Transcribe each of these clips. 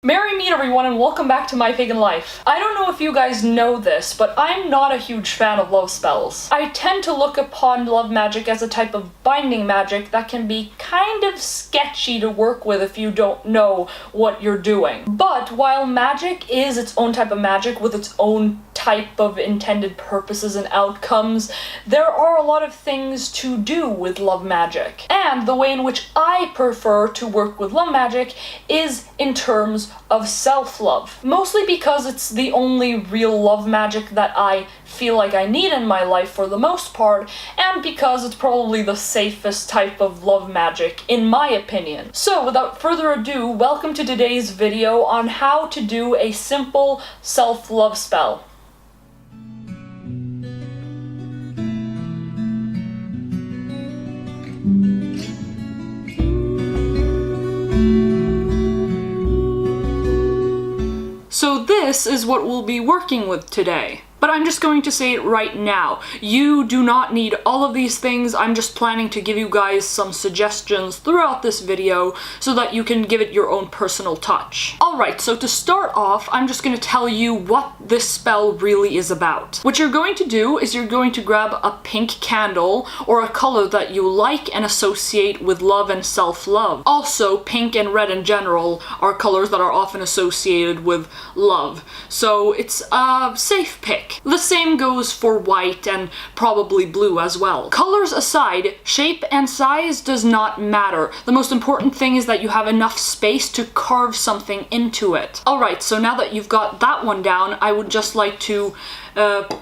Merry meet everyone and welcome back to My Pagan Life. I don't know if you guys know this, but I'm not a huge fan of love spells. I tend to look upon love magic as a type of binding magic that can be kind of sketchy to work with if you don't know what you're doing. But while magic is its own type of magic with its own type of intended purposes and outcomes, there are a lot of things to do with love magic. And the way in which I prefer to work with love magic is in terms of self-love. Mostly because it's the only real love magic that I feel like I need in my life for the most part, and because it's probably the safest type of love magic, in my opinion. So without further ado, welcome to today's video on how to do a simple self-love spell. So this is what we'll be working with today. But I'm just going to say it right now. You do not need all of these things. I'm just planning to give you guys some suggestions throughout this video so that you can give it your own personal touch. Alright, so to start off, I'm just going to tell you what this spell really is about. What you're going to do is you're going to grab a pink candle or a color that you like and associate with love and self-love. Also, pink and red in general are colors that are often associated with love. So it's a safe pick. The same goes for white and probably blue as well. Colors aside, shape and size does not matter. The most important thing is that you have enough space to carve something into it. Alright, so now that you've got that one down, I would just like to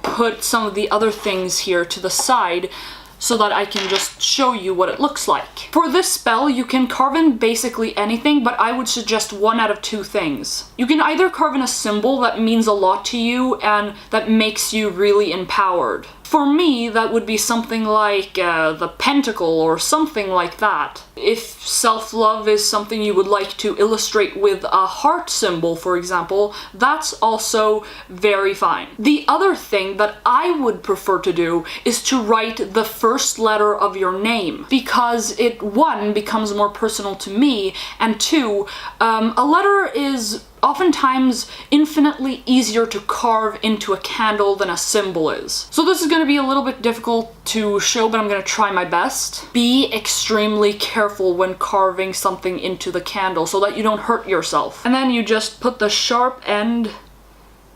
put some of the other things here to the side so that I can just show you what it looks like. For this spell, you can carve in basically anything, but I would suggest one out of two things. You can either carve in a symbol that means a lot to you and that makes you really empowered. For me, that would be something like the pentacle or something like that. If self-love is something you would like to illustrate with a heart symbol, for example, that's also very fine. The other thing that I would prefer to do is to write the first letter of your name, because it, one, becomes more personal to me, and two, a letter is oftentimes infinitely easier to carve into a candle than a symbol is. So this is going to be a little bit difficult to show, but I'm going to try my best. Be extremely careful when carving something into the candle so that you don't hurt yourself. And then you just put the sharp end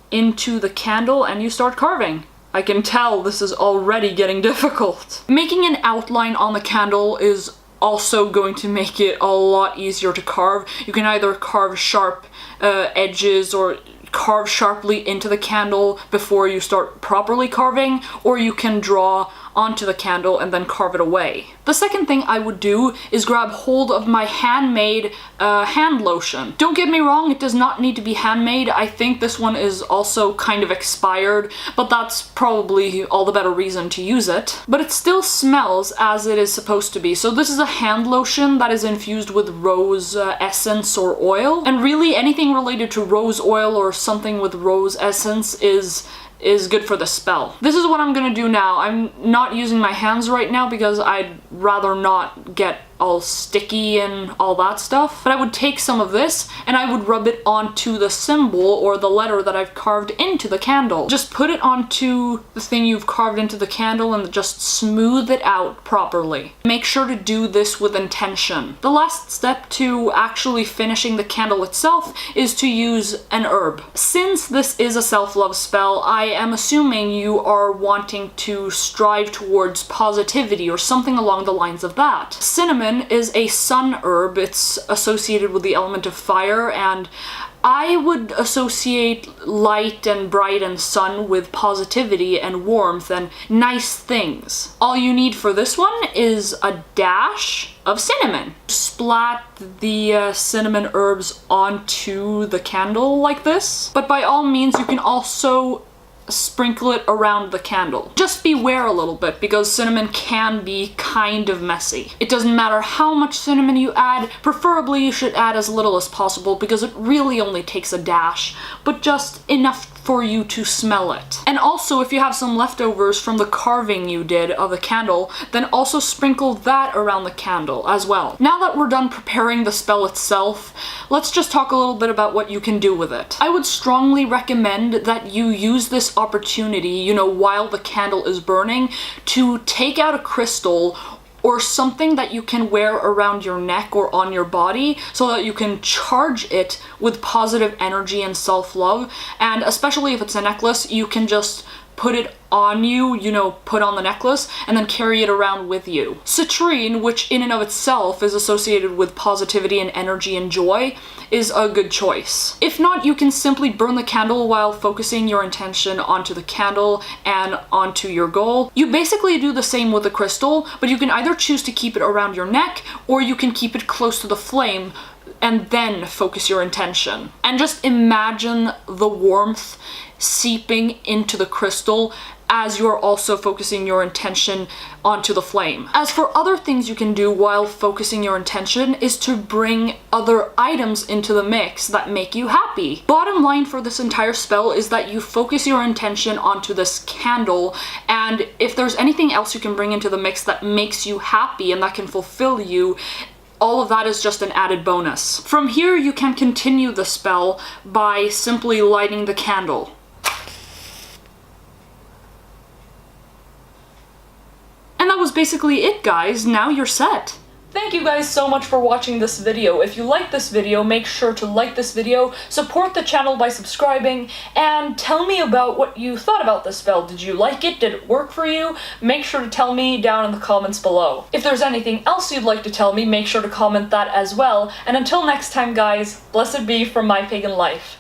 into the candle and you start carving. I can tell this is already getting difficult. Making an outline on the candle is also going to make it a lot easier to carve. You can either carve sharp edges or carve sharply into the candle before you start properly carving, or you can draw onto the candle and then carve it away. The second thing I would do is grab hold of my handmade hand lotion. Don't get me wrong, it does not need to be handmade. I think this one is also kind of expired, but that's probably all the better reason to use it. But it still smells as it is supposed to be. So this is a hand lotion that is infused with rose essence or oil. And really anything related to rose oil or something with rose essence is good for the spell. This is what I'm gonna do now. I'm not using my hands right now because I'd rather not get all sticky and all that stuff, but I would take some of this and I would rub it onto the symbol or the letter that I've carved into the candle. Just put it onto the thing you've carved into the candle and just smooth it out properly. Make sure to do this with intention. The last step to actually finishing the candle itself is to use an herb. Since this is a self-love spell, I am assuming you are wanting to strive towards positivity or something along the lines of that. Cinnamon is a sun herb. It's associated with the element of fire, and I would associate light and bright and sun with positivity and warmth and nice things. All you need for this one is a dash of cinnamon. Splat the cinnamon herbs onto the candle like this, but by all means you can also sprinkle it around the candle. Just beware a little bit because cinnamon can be kind of messy. It doesn't matter how much cinnamon you add, preferably you should add as little as possible because it really only takes a dash, but just enough for you to smell it. And also, if you have some leftovers from the carving you did of the candle, then also sprinkle that around the candle as well. Now that we're done preparing the spell itself, let's just talk a little bit about what you can do with it. I would strongly recommend that you use this opportunity, you know, while the candle is burning, to take out a crystal or something that you can wear around your neck or on your body so that you can charge it with positive energy and self-love. And especially if it's a necklace, you can just put it on you, you know, put on the necklace, and then carry it around with you. Citrine, which in and of itself is associated with positivity and energy and joy, is a good choice. If not, you can simply burn the candle while focusing your intention onto the candle and onto your goal. You basically do the same with the crystal, but you can either choose to keep it around your neck, or you can keep it close to the flame and then focus your intention. And just imagine the warmth seeping into the crystal as you're also focusing your intention onto the flame. As for other things you can do while focusing your intention is to bring other items into the mix that make you happy. Bottom line for this entire spell is that you focus your intention onto this candle, and if there's anything else you can bring into the mix that makes you happy and that can fulfill you, all of that is just an added bonus. From here, you can continue the spell by simply lighting the candle. And that was basically it, guys. Now you're set. Thank you guys so much for watching this video. If you liked this video, make sure to like this video, support the channel by subscribing, and tell me about what you thought about this spell. Did you like it? Did it work for you? Make sure to tell me down in the comments below. If there's anything else you'd like to tell me, make sure to comment that as well. And until next time, guys, blessed be from My Pagan Life.